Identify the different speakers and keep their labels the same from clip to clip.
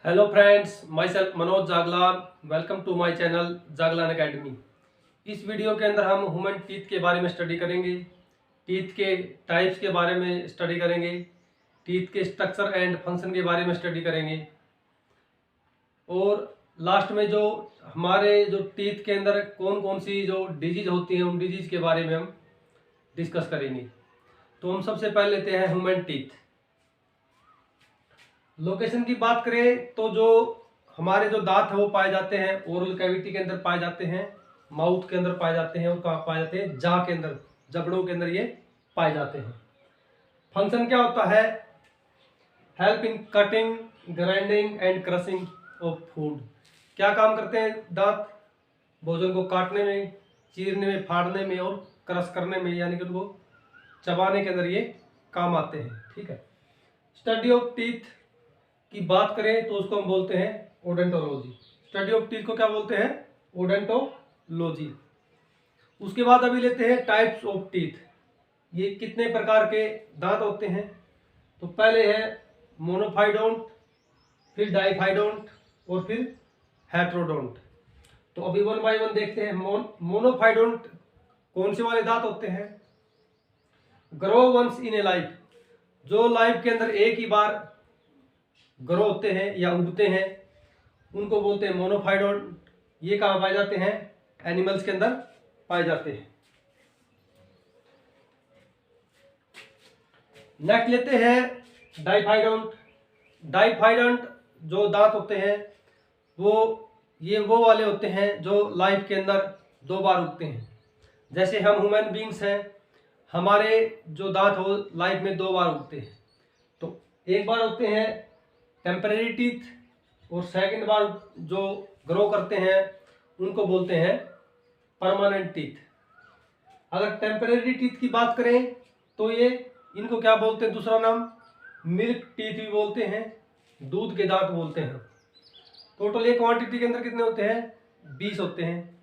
Speaker 1: Hello friends, myself Manoj Jaglan. Welcome to my channel Jaglan academy. इस video के अंदर हम ह्यूमन टीथ के बारे में स्टडी करेंगे, टीथ के टाइप्स के बारे में स्टडी करेंगे, टीथ के स्ट्रक्चर एंड फंक्शन के बारे में स्टडी करेंगे और लास्ट में जो हमारे जो टीथ के अंदर कौन कौन सी जो डिजीज होती हैं उन डिजीज के बारे में हम डिस्कस करेंगे। तो हम सबसे पहले लेते हैं ह्यूमन टीथ। लोकेशन की बात करें तो जो हमारे जो दांत है वो पाए जाते हैं ओरल कैविटी के अंदर पाए जाते हैं, माउथ के अंदर पाए जाते हैं और कहाँ पाए जाते हैं, जाह के अंदर, जबड़ों के अंदर ये पाए जाते हैं। फंक्शन क्या होता है? Help in cutting, grinding and crushing of food. क्या काम करते हैं दांत? भोजन को काटने में, चीरने में, फाड़ने में और क्रश करने में, यानी कि उनको चबाने के अंदर ये काम आते हैं। ठीक है। स्टडी ऑफ टीथ की बात करें तो उसको हम बोलते हैं ओडेंटोलॉजी। स्टडी ऑफ टीथ को क्या बोलते हैं? ओडेंटोलॉजी। उसके बाद अभी लेते हैं टाइप्स ऑफ टीथ। ये कितने प्रकार के दांत होते हैं? तो पहले है मोनोफाइडोंट, फिर डाइफाइडोंट और फिर हेट्रोडोंट। तो अभी वन बाय वन देखते हैं। मोनोफाइडोंट कौन से वाले दांत होते हैं? Grow once in a life, जो लाइफ के अंदर एक ही बार ग्रो होते हैं या उगते हैं उनको बोलते हैं मोनोफाइडोंट। ये कहाँ पाए जाते हैं? एनिमल्स के अंदर पाए जाते हैं। नेक्स्ट लेते हैं डाइफाइडोंट। डाइफाइडोंट जो दांत होते हैं वो वाले होते हैं जो लाइफ के अंदर दो बार उगते हैं। जैसे हम ह्यूमन बींग्स हैं, हमारे जो दांत हो लाइफ में दो बार उगते हैं। तो एक बार होते हैं टेम्परेरी टीथ और सेकंड बार जो ग्रो करते हैं उनको बोलते हैं परमानेंट टीथ। अगर टेम्परेरी टीथ की बात करें तो ये इनको क्या बोलते हैं? दूसरा नाम मिल्क टीथ भी बोलते हैं, दूध के दांत बोलते हैं। टोटल ये क्वांटिटी के अंदर कितने होते हैं? 20 होते हैं।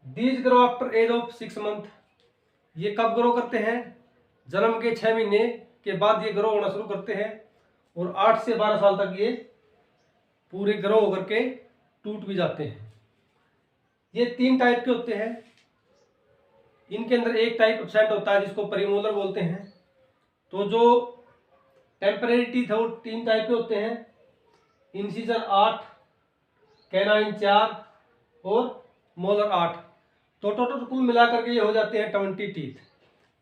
Speaker 1: These grow after age of 6 month. ये कब ग्रो करते हैं? जन्म के 6 महीने के बाद ये ग्रो होना शुरू करते हैं और 8 से 12 साल तक ये पूरे ग्रो होकर के टूट भी जाते हैं। ये 3 टाइप के होते हैं। इनके अंदर एक टाइप एब्सेंट होता है जिसको प्रीमोलर बोलते हैं। तो जो टेम्परेरी टीथ है वो 3 टाइप के होते हैं। इंसिजर 8, कैनाइन 4 और मोलर 8। तो टोटल कुल मिलाकर के ये हो जाते हैं 20 टीथ।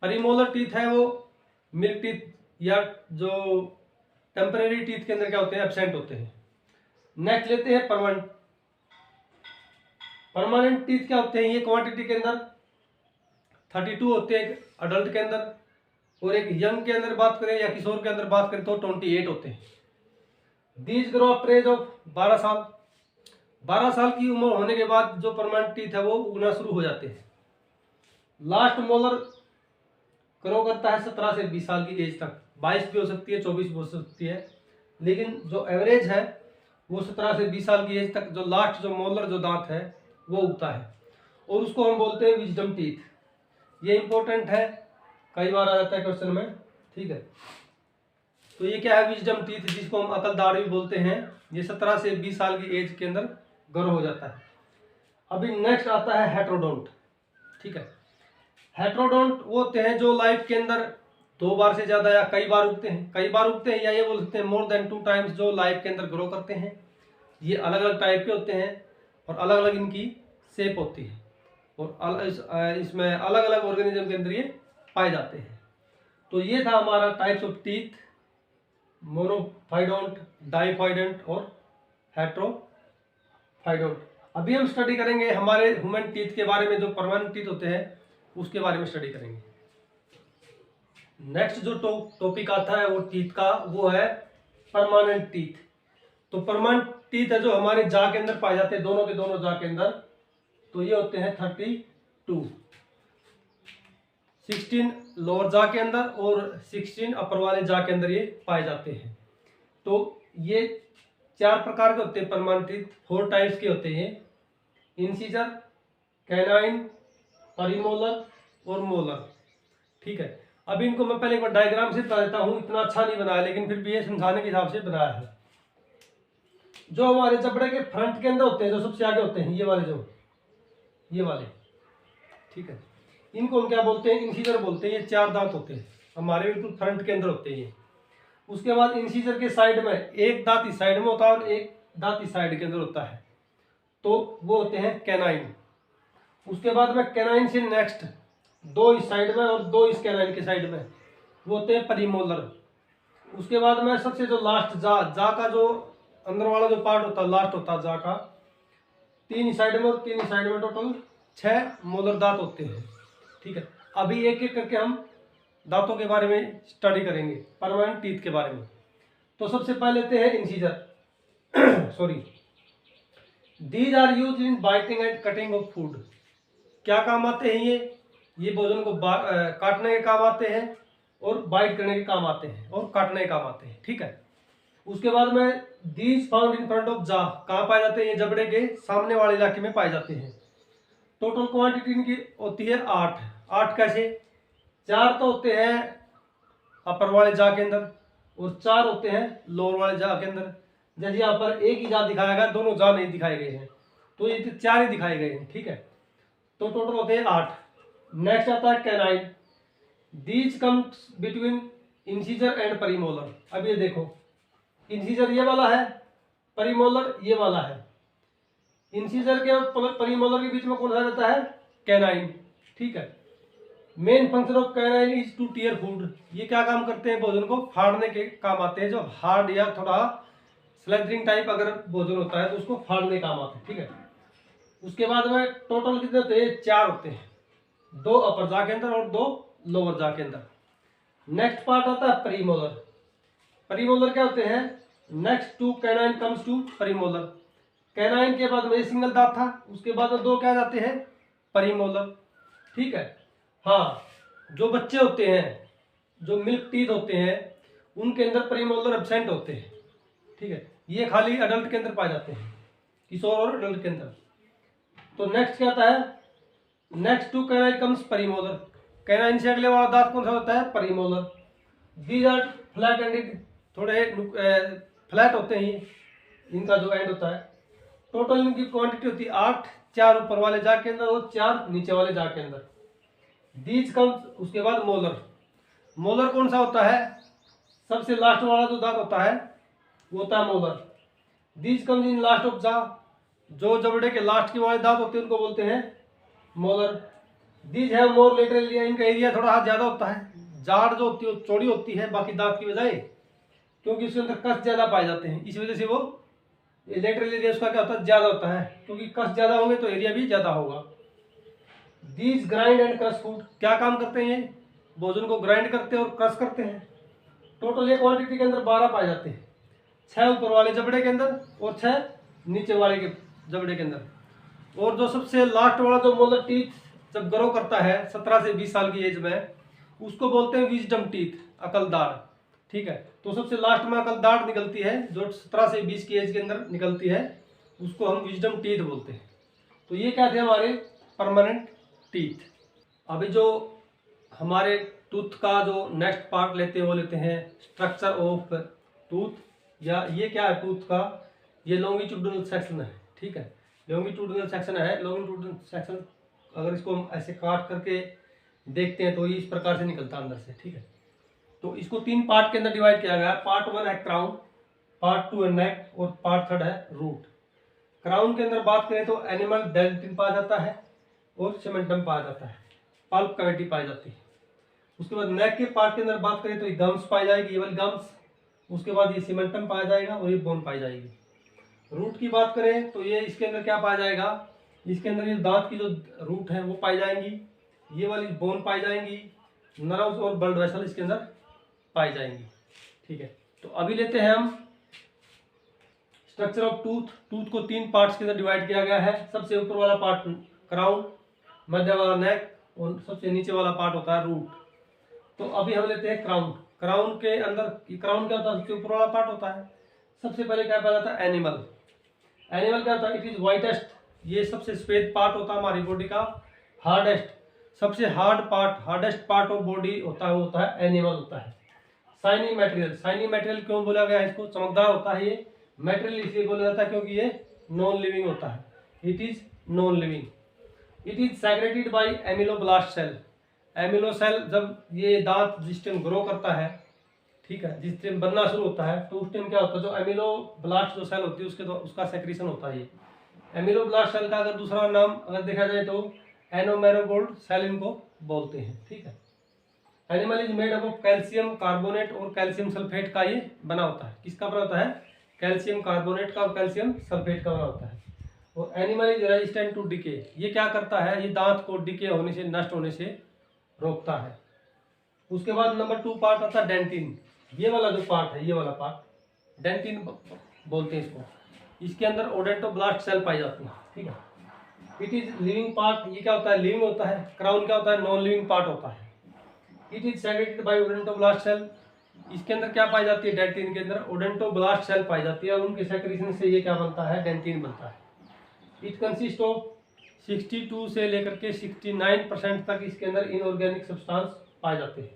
Speaker 1: प्रीमोलर टीथ है वो मिल्क टीथ या जो टेम्परेरी टीथ के अंदर क्या होते हैं? एब्सेंट होते हैं। नेक्स्ट लेते हैं परमानेंट। परमानेंट टीथ क्या होते हैं? ये क्वांटिटी के अंदर 32 होते हैं अडल्ट के अंदर, और एक यंग के अंदर बात करें या किशोर के अंदर बात करें तो 28 होते हैं। These grow after age of 12 साल। 12 साल की उम्र होने के बाद जो परमानेंट टीथ है वो उगना शुरू हो जाते हैं। लास्ट मोलर ग्रो करता है 17 से 20 साल की एज तक। 22 भी हो सकती है, 24 भी हो सकती है, लेकिन जो एवरेज है वो 17 से 20 साल की एज तक जो लास्ट जो मोलर जो दांत है वो उगता है और उसको हम बोलते हैं विजडम टीथ। ये इंपॉर्टेंट है, कई बार आ जाता है क्वेश्चन में। ठीक है। तो ये क्या है? विजडम टीथ, जिसको हम अकलदाढ़ भी बोलते हैं। ये 17 से 20 साल की एज के अंदर ग्रो हो जाता है। अभी नेक्स्ट आता है हेट्रोडोंट। ठीक है। हेट्रोडोंट वो होते हैं जो लाइफ के अंदर 2 बार से ज्यादा या कई बार उगते हैं। कई बार उगते हैं या ये बोल सकते हैं मोर देन 2 टाइम्स जो लाइफ के अंदर ग्रो करते हैं। ये अलग अलग टाइप के होते हैं और अलग अलग इनकी शेप होती है और इसमें अलग अलग ऑर्गेनिज्म के अंदर ये पाए जाते हैं। तो ये था हमारा टाइप्स ऑफ टीथ, मोनोफाइडोंट, डाइफाइडोंट और हेट्रोफाइडोंट। अभी हम स्टडी करेंगे हमारे ह्यूमन टीथ के बारे में। जो परमानेंट टीथ होते हैं उसके बारे में स्टडी करेंगे। नेक्स्ट जो टॉपिक आता है वो टीथ का, वो है परमानेंट टीथ। तो परमानेंट टीथ है जो हमारे जाह के अंदर पाए जाते हैं, दोनों के दोनों जाह के अंदर। तो ये होते हैं 32, 16 लोअर जाह के अंदर और 16 अपर वाले जाह के अंदर ये पाए जाते हैं। तो ये 4 प्रकार के होते हैं परमानेंट टीथ, 4 टाइप्स के होते हैं। इंसिजर, कैनाइन, प्रीमोलर और मोलर। ठीक है। अभी इनको मैं पहले एक बार डायग्राम से बता देता हूँ। इतना अच्छा नहीं बनाया लेकिन फिर भी ये समझाने के हिसाब से बनाया है। जो हमारे जबड़े के फ्रंट के अंदर होते हैं, जो सबसे आगे होते हैं, ये वाले, ठीक है, इनको हम क्या बोलते हैं, इंसीजर बोलते हैं। ये 4 दांत होते हैं हमारे बिल्कुल फ्रंट के अंदर होते हैं ये। उसके बाद इंसीजर के साइड में एक दांत इस साइड में होता है और एक दांत इस साइड के अंदर होता है, तो वो होते हैं कैनाइन। उसके बाद में कैनाइन से नेक्स्ट 2 इस साइड में और 2 इस कैनाइन के साइड में, वो होते हैं प्रीमोलर। उसके बाद में सबसे जो लास्ट जा का जो अंदर वाला जो पार्ट होता है, लास्ट होता है जा का, 3 इस साइड में और 3 इस साइड में, टोटल 6 मोलर दांत होते हैं, ठीक है। अभी एक एक करके हम दांतों के बारे में स्टडी करेंगे, परमानेंट टीथ के बारे में। तो सबसे पहले लेते हैं incisor sorry. These are use in biting and cutting of food. क्या काम आते हैं ये भोजन को काटने के काम आते हैं और बाइट करने के काम आते हैं और काटने के काम आते हैं, ठीक है। उसके बाद में these found in front of जा, कहाँ पाए जाते हैं, ये जबड़े के सामने वाले इलाके में पाए जाते हैं। टोटल क्वांटिटी इनकी होती है 8। कैसे, 4 तो होते हैं अपर वाले जा के अंदर और 4 होते हैं लोअर वाले जा के अंदर। जैसे यहाँ पर एक ही जा दिखाया गया, दोनों जा नहीं दिखाए गए हैं, तो ये 4 ही दिखाए गए हैं, ठीक है। तो टोटल होते हैं 8। नेक्स्ट आता है canine. These comes between incisor and premolar. अब ये देखो, इंसीजर ये वाला है, प्रीमोलर ये वाला है। इंसीजर के और प्रीमोलर के बीच में कौन सा रहता है, कैनाइन, ठीक है। Main function of canine is to tear food. ये क्या काम करते हैं, भोजन को फाड़ने के काम आते हैं। जो हार्ड या थोड़ा स्लेंथरिंग टाइप अगर भोजन होता है तो उसको फाड़ने के काम आते हैं, ठीक है। उसके बाद में टोटल कितने होते हैं, 4 होते हैं, 2 अपर जा के अंदर और 2 लोअर जा के अंदर। नेक्स्ट पार्ट आता है प्रीमोलर। प्रीमोलर क्या होते हैं, next to canine comes to premolar. Canine के बाद में सिंगल दांत था, उसके बाद में 2 क्या जाते हैं, प्रीमोलर, ठीक है। हाँ, जो बच्चे होते हैं, जो मिल्क टीथ होते हैं, उनके अंदर प्रीमोलर एब्सेंट होते हैं, ठीक है। ये खाली अडल्ट के अंदर पाए जाते हैं, किशोर और अडल्ट के अंदर। तो नेक्स्ट क्या आता है, next to canine comes premolar. Canine से अगले वाला दांत कौन सा होता है, premolar. These are flat ended, थोड़े फ्लैट होते हैं इनका जो एंड होता है। टोटल इनकी क्वांटिटी होती है 8, 4 ऊपर वाले जा के अंदर और 4 नीचे वाले जा के अंदर। दीज कम्स, उसके बाद मोलर। मोलर कौन सा होता है, सबसे लास्ट वाला जो दांत होता है वो होता है molar. These comes in last of जा, जो जबड़े के लास्ट के वाले दांत होते हैं उनको बोलते हैं मोलर। दीज है मोर लेटरल एरिया, इनका एरिया थोड़ा ज्यादा होता है, जाड़ जो होती है चौड़ी होती है बाकी दांत की बजाय, क्योंकि उसके अंदर कस ज्यादा पाए जाते हैं, इस वजह से वो लेटरल एरिया उसका क्या होता है, ज्यादा होता है, क्योंकि कस ज्यादा होंगे तो एरिया भी ज्यादा होगा। These grind and crush food. क्या काम करते हैं ये, भोजन को ग्राइंड करते हैं और क्रश करते हैं। टोटल ये क्वांटिटी के अंदर 12 पाए जाते हैं, 6 ऊपर वाले जबड़े के अंदर और 6 नीचे वाले के जबड़े के अंदर। और जो सबसे लास्ट वाला जो मोलर टीथ जब ग्रो करता है 17 से 20 साल की एज में, उसको बोलते हैं विजडम टीथ, अकलदाढ़, ठीक है। तो सबसे लास्ट में अकलदाढ़ निकलती है जो 17 से 20 की एज के अंदर निकलती है, उसको हम विजडम टीथ बोलते हैं। तो ये क्या थे हमारे परमानेंट टीथ। अभी जो हमारे टूथ का जो नेक्स्ट पार्ट लेते हैं वो लेते हैं स्ट्रक्चर ऑफ टूथ, या ये क्या है टूथ का, ये लॉन्गिट्यूडनल सेक्शन है, ठीक है। लॉन्गिट्यूडनल सेक्शन है। लॉन्गिट्यूडनल सेक्शन अगर इसको हम ऐसे काट करके देखते हैं तो ये इस प्रकार से निकलता है अंदर से, ठीक है। तो इसको 3 पार्ट के अंदर डिवाइड किया गया है। पार्ट 1 है क्राउन, पार्ट 2 है नेक और पार्ट 3 है रूट। क्राउन के अंदर बात करें तो एनिमल डेंटिन पाया जाता है और सीमेंटम पाया जाता है, पल्प कैविटी पाई जाती है। उसके बाद नेक के पार्ट के अंदर बात करें तो ये गम्स पाई जाएगी, ये वाली गम्स। उसके बाद ये सीमेंटम पाया जाएगा और ये बोन पाई जाएगी। रूट की बात करें तो ये इसके अंदर क्या पाया जाएगा, इसके अंदर ये दांत की जो रूट है वो पाई जाएंगी, ये वाली बोन पाई जाएंगी, नर्व्स और ब्लड वेसल इसके अंदर पाई जाएंगी, ठीक है। तो अभी लेते हैं हम स्ट्रक्चर ऑफ टूथ। टूथ को 3 पार्ट्स के अंदर डिवाइड किया गया है। सबसे ऊपर वाला पार्ट क्राउन, मध्य वाला नेक और सबसे नीचे वाला पार्ट होता है रूट। तो अभी हम लेते हैं क्राउन। क्राउन के अंदर, क्राउन क्या होता है, सबसे ऊपर वाला पार्ट होता है। सबसे पहले क्या पाया जाता है, एनिमल। एनिमल क्या होता है, इट इज वाइटेस्ट, ये सबसे सफेद पार्ट होता है हमारी बॉडी का। हार्डेस्ट, सबसे hard part, hardest part of body होता है वो होता है एनिमल होता है। शाइनी मटेरियल, शाइनी मटेरियल क्यों बोला गया है इसको, चमकदार होता है ये, मेटेरियल इसलिए बोला जाता है क्योंकि ये नॉन लिविंग होता है, it is non living. It is secreted by ameloblast cell. Amelo cell जब ये दांत जिस टाइम ग्रो करता है, ठीक है, जिस टाइम बनना शुरू होता है, तो उस टाइम क्या होता है, जो एमिलोब्लास्ट जो सेल होती है उसके उसका सेक्रीशन होता है। ये एमिलोब्लास्ट सेल का अगर दूसरा नाम अगर देखा जाए तो एनोमेरोगोल्ड सेल इनको बोलते हैं, ठीक है। Animal is made up of calcium carbonate और कैल्शियम सल्फेट का ये बना होता है। किसका बना होता है? कैल्शियम कार्बोनेट का और कैल्शियम सल्फेट का बना होता है। और enamel is resistant to decay. ये क्या करता है? ये दांत को डिके होने से, नष्ट होने से रोकता है। उसके बाद नंबर 2 पार्ट आता है डेंटिन। ये वाला जो पार्ट है, ये वाला पार्ट डेंटिन बोलते हैं इसको। इसके अंदर ओडेंटोब्लास्ट सेल पाई जाती है, ठीक है। It is living part. ये क्या होता है? लिविंग होता है। क्राउन क्या होता है? नॉन लिविंग पार्ट होता है। It is secreted by odontoblast cell. इसके अंदर क्या पाई जाती है? डेंटिन के अंदर ओडेंटोब्लास्ट सेल पाई जाती है और उनके सेक्रेशन से ये क्या बनता है? डेंटिन बनता है। इट कंसिस्ट ऑफ 62 से लेकर के 69% तक इसके अंदर इनऑर्गेनिक सब्सटेंस पाए जाते हैं।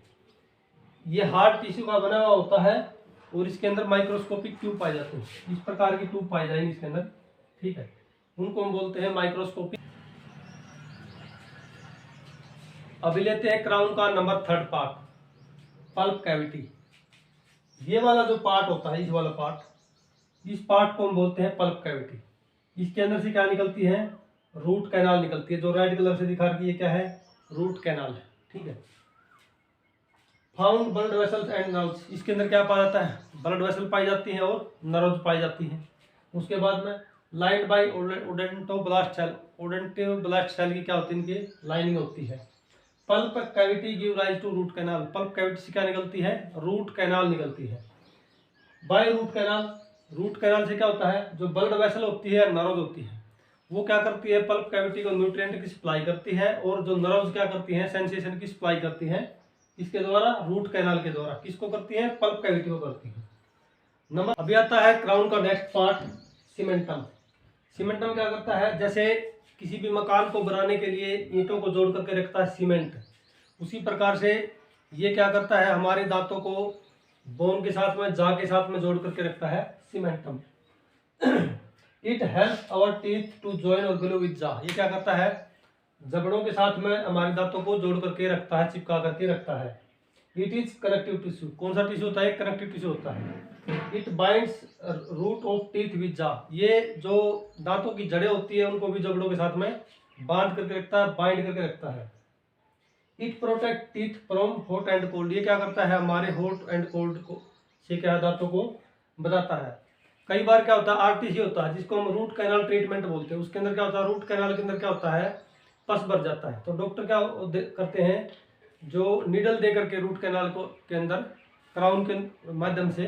Speaker 1: ये हार्ड टिश्यू का बना हुआ होता है और इसके अंदर माइक्रोस्कोपिक ट्यूब पाए जाते हैं। इस प्रकार की ट्यूब पाई जाएंगी इसके अंदर, ठीक है। उनको हम बोलते हैं माइक्रोस्कोपिक। अभी लेते हैं क्राउन का नंबर 3 पार्ट, पल्प कैविटी। ये वाला जो पार्ट होता है, इस वाला पार्ट, इस पार्ट को हम बोलते हैं पल्प कैविटी। इसके अंदर से क्या निकलती है? रूट कैनाल निकलती है। जो रेड कलर से दिखा रही है, ये क्या है? रूट कैनाल है, ठीक है। Found blood vessels and nerves. इसके अंदर क्या पाया जाता है? ब्लड वेसल पाई जाती है और नर्व्स पाई जाती हैं। उसके बाद में lined by odontoblast cell. Odontoblast cell की क्या होती है? इनकी लाइनिंग होती है। Pulp cavity give rise to root canal. Pulp cavity से क्या निकलती है? रूट कैनाल निकलती है। By root canal, root canal से क्या होता है? जो ब्लड वेसल होती है, नर्व्स होती है, वो क्या करती है? पल्प कैविटी को न्यूट्रिएंट की सप्लाई करती है। और जो नर्व्स क्या करती हैं? सेंसेशन की सप्लाई करती हैं। इसके द्वारा, रूट कैनाल के द्वारा। किसको करती है? पल्प कैविटी को करती है। नंबर अभी आता है क्राउन का नेक्स्ट पार्ट, सीमेंटम। सीमेंटम क्या करता है? जैसे किसी भी मकान को बनाने के लिए ईंटों को जोड़ करके रखता है सीमेंट, उसी प्रकार से ये क्या करता है? हमारे दांतों को बोन के साथ में, जा के साथ में जोड़ करके रखता है cementum. It help our teeth to join और ग्लू विद जा। ये क्या करता है? जबड़ों के साथ में हमारे दांतों को जोड़ करके रखता है, चिपका करके रखता है। It is connective tissue. कौन सा टिश्यू होता है? कनेक्टिव टिश्यू होता है। It binds root of teeth with jaw. ये जो दांतों की जड़ें होती है उनको भी जबड़ों के साथ में बांध करके रखता है, बाइंड करके रखता है। It protect teeth from hot and cold. ये क्या करता है? हमारे हॉट एंड कोल्ड को से क्या दांतों को बताता है। कई बार क्या होता है? आरटीसी होता है, जिसको हम रूट कैनाल ट्रीटमेंट बोलते हैं। उसके अंदर क्या होता है? रूट कैनाल के अंदर क्या होता है? पस भर जाता है। तो डॉक्टर क्या करते हैं? जो नीडल दे करके रूट कैनाल को के अंदर क्राउन के माध्यम से,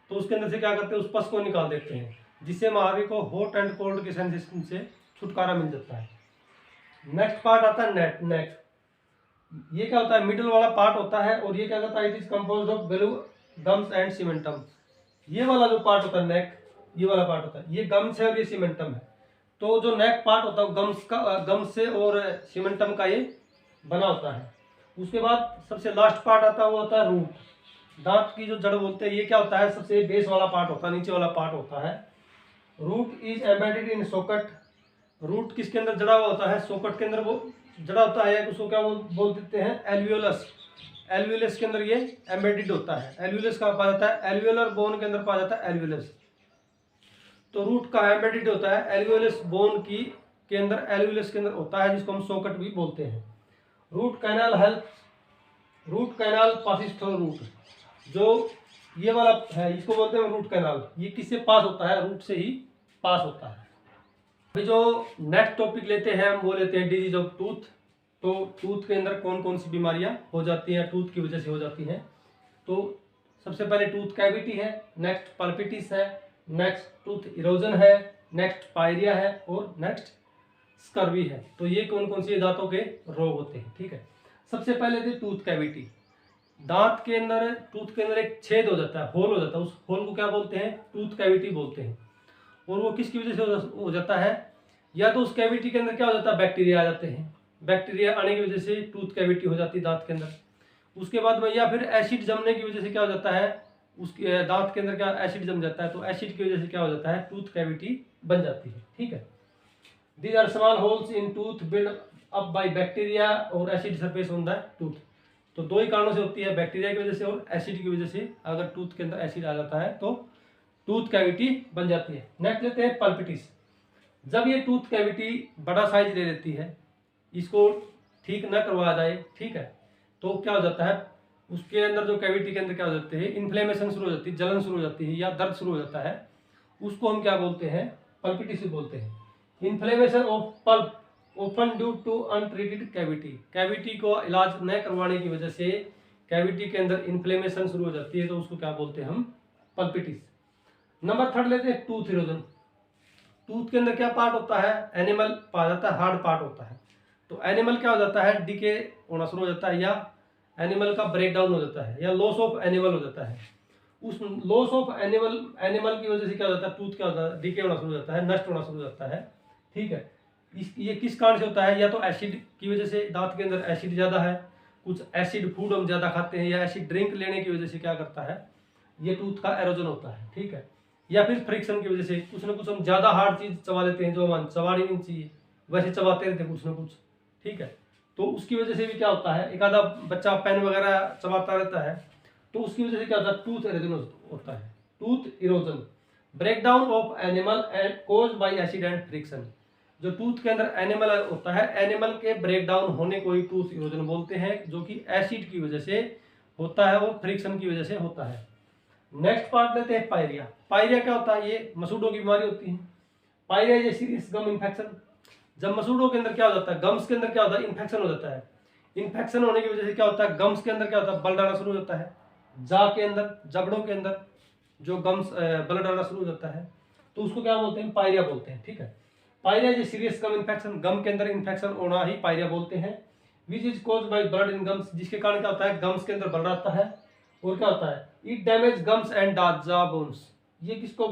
Speaker 1: तो उसके अंदर से क्या करते हैं? उस पस को निकाल देते हैं, जिससे हमारे को हॉट एंड कोल्ड के सेंसेशन से छुटकारा मिल जाता है। नेक्स्ट पार्ट आता है नेक। ये क्या होता है? मिडिल वाला पार्ट होता है और ये क्या करता है? It is composed of glue, gums and cementum. ये वाला जो पार्ट होता है नेक, ये वाला पार्ट होता है, ये गम्स है और ये सीमेंटम है। तो जो नेक पार्ट होता है गम्स से और सीमेंटम का ये बना होता है। उसके बाद सबसे लास्ट पार्ट आता है, वो होता है रूट। दांत की जो जड़ बोलते हैं, ये क्या होता है? सबसे बेस वाला पार्ट होता है, नीचे वाला पार्ट होता है। Root is embedded in socket. Root किसके अंदर जड़ा हुआ होता है? सॉकेट के अंदर वो जड़ा होता है। उसको क्या बोल देते हैं? एल्वियोलस। एल्वियोलस के अंदर ये एम्बेडेड होता है। एल्वियोलस कहाँ पाया जाता है? एल्वियोलर बोन के अंदर पाया जाता है एल्वियोलस। तो रूट का एम्बेडेड होता है एल्वियोलस बोन की के अंदर, एल्वियोलस के अंदर होता है, जिसको हम सॉकेट भी बोलते हैं। Root canal help, root canal passes through root. जो ये वाला है, इसको बोलते हैं रूट कैनाल। ये किससे पास होता है? रूट से ही पास होता है। अभी जो नेक्स्ट टॉपिक लेते हैं हम, वो लेते हैं डिजीज ऑफ टूथ। तो टूथ के अंदर कौन कौन सी बीमारियां हो जाती हैं, टूथ की वजह से हो जाती हैं। तो सबसे पहले टूथ कैविटी है, नेक्स्ट पल्पिटिस है, नेक्स्ट टूथ इरोजन है, नेक्स्ट पायरिया है और नेक्स्ट स्कर्वी है। तो ये कौन कौन सी दांतों के रोग होते हैं, ठीक है। सबसे पहले थे टूथ कैविटी। दांत के अंदर, टूथ के अंदर एक छेद हो जाता है, होल हो जाता है। उस होल को क्या बोलते हैं? टूथ कैविटी बोलते हैं। और वो किसकी वजह से हो जाता है? या तो उस कैविटी के अंदर क्या हो जाता है? बैक्टीरिया आ जाते हैं। बैक्टीरिया आने की वजह से टूथ कैविटी हो जाती है दांत के अंदर। उसके बाद में या फिर एसिड जमने की वजह से क्या हो जाता है? उसके दांत के अंदर क्या एसिड जम जाता है, तो एसिड की वजह से क्या हो जाता है, टूथ कैविटी बन जाती है। ठीक है। These are small holes in tooth build up by bacteria और acid surface on the tooth. तो दो ही कारणों से होती है, बैक्टीरिया की वजह से और एसिड की वजह से। अगर टूथ के अंदर एसिड आ जाता है तो टूथ कैविटी बन जाती है। नेक्स्ट लेते हैं पल्पिटिस। जब ये टूथ कैविटी बड़ा साइज ले लेती है, इसको ठीक न करवाया जाए, ठीक है, तो क्या हो जाता है, उसके अंदर जो कैविटी के अंदर क्या हो जाती है, इन्फ्लेमेशन शुरू हो जाती है, जलन शुरू हो जाती है या दर्द शुरू हो जाता है, उसको हम क्या बोलते हैं, पल्पिटिस बोलते हैं। Inflammation of pulp open due to untreated cavity. Cavity को इलाज न करवाने की वजह से कैविटी के अंदर इन्फ्लेमेशन शुरू हो जाती है, तो उसको क्या बोलते हैं हम, पल्पिटिस। नंबर 3 लेते हैं टूथ इरोजन। टूथ के अंदर क्या पार्ट होता है, एनिमल पाया जाता है, हार्ड पार्ट होता है। तो एनिमल क्या हो जाता है, डिके होना शुरू हो जाता है, या एनिमल का ब्रेक डाउन हो जाता है, या लॉस ऑफ एनिमल हो जाता है। उस लॉस ऑफ एनिमल की वजह से क्या हो जाता है, टूथ क्या होता है, डिके होना शुरू हो जाता है, नष्ट होना शुरू हो जाता है। ठीक है। ये किस कारण से होता है, या तो एसिड की वजह से, दांत के अंदर एसिड ज़्यादा है, कुछ एसिड फूड हम ज़्यादा खाते हैं, या एसिड ड्रिंक लेने की वजह से क्या करता है, ये टूथ का एरोजन होता है। ठीक है। या फिर फ्रिक्शन की वजह से, कुछ ना कुछ हम ज़्यादा हार्ड चीज़ चबा लेते हैं, जो हम चबानी नहीं चाहिए, वैसे चबाते रहते हैं कुछ ना कुछ। ठीक है। तो उसकी वजह से भी क्या होता है, एक आधा बच्चा पेन वगैरह चबाता रहता है, तो उसकी वजह से क्या होता है, टूथ इरोजन होता है। Tooth erosion, break down of enamel and cause by acid and friction. जो टूथ के अंदर एनिमल होता है, एनिमल के ब्रेक डाउन होने को ही टूथ इरोजन बोलते हैं, जो कि एसिड की वजह से होता है और फ्रिक्शन की वजह से होता है। नेक्स्ट पार्ट लेते हैं पायरिया। पायरिया क्या होता है, ये मसूड़ों की बीमारी होती है। पायरिया ये सीरियस गम इन्फेक्शन। जब मसूड़ों के अंदर क्या हो जाता है, गम्स के अंदर क्या होता है, इन्फेक्शन हो जाता है। इन्फेक्शन होने की वजह से क्या होता है, गम्स के अंदर क्या होता है, ब्लड आना शुरू हो जाता है। जा के अंदर, जबड़ों के अंदर जो गम्स ब्लड आना शुरू हो जाता है, तो उसको क्या बोलते हैं, पायरिया बोलते हैं। ठीक है। पायरिया ये सीरियस गम इन्फेक्शन, गम के अंदर इन्फेक्शन होना ही पायरिया बोलते हैं। Which is cause by blood in gums, जिसके कारण क्या होता है, गम्स के अंदर ब्लड आता है। और क्या होता है, इट डैमेज गम्स एंड जा बोन्स। ये किसको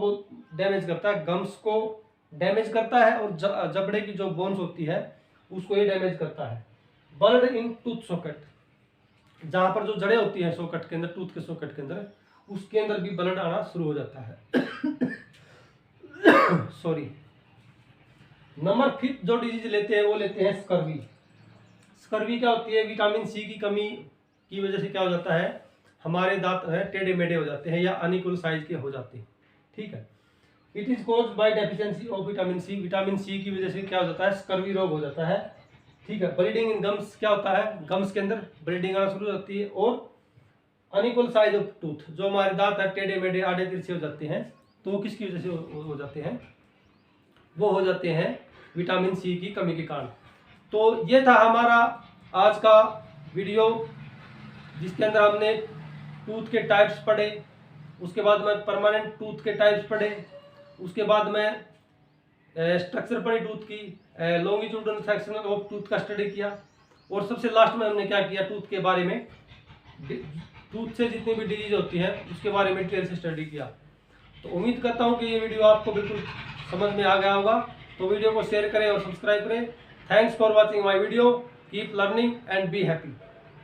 Speaker 1: डैमेज करता है, गम्स को डैमेज करता है, और जबड़े की जो बोन्स होती है उसको ये डैमेज करता है। ब्लड इन टूथ सॉकेट, जहां पर जो जड़ें होती हैं सॉकेट के अंदर, टूथ के सॉकेट के अंदर, उसके अंदर भी ब्लड आना शुरू हो जाता है। सॉरी। नंबर 5 जो डिजीज लेते हैं वो लेते हैं स्कर्वी। स्कर्वी क्या होती है, विटामिन सी की कमी की वजह से क्या हो जाता है, हमारे दांत टेढ़े मेढ़े हो जाते हैं या अनइक्वल साइज के हो जाते हैं। ठीक है। It is caused by deficiency of vitamin C. Vitamin C की वजह से क्या हो जाता है, स्कर्वी रोग हो जाता है। ठीक है। ब्लीडिंग इन गम्स, क्या होता है, गम्स के अंदर ब्लीडिंग आना शुरू हो जाती है। और अनइक्वल साइज ऑफ टूथ, जो हमारे दांत है टेढ़े मेढ़े आड़े तिरछे हो जाते हैं, तो वो किसकी वजह से हो जाते हैं, वो हो जाते हैं विटामिन सी की कमी के कारण। तो ये था हमारा आज का वीडियो, जिसके अंदर हमने टूथ के टाइप्स पढ़े, उसके बाद में परमानेंट टूथ के टाइप्स पढ़े, उसके बाद में स्ट्रक्चर पढ़ी टूथ की, लॉन्गिट्यूडनल सेक्शन ऑफ टूथ का स्टडी किया, और सबसे लास्ट में हमने क्या किया, टूथ के बारे में, टूथ से जितनी भी डिजीज होती है उसके बारे में डिटेल से स्टडी किया। तो उम्मीद करता हूँ कि ये वीडियो आपको बिल्कुल समझ में आ गया होगा। तो वीडियो को शेयर करें और सब्सक्राइब करें। Thanks for watching my video. Keep learning and be happy.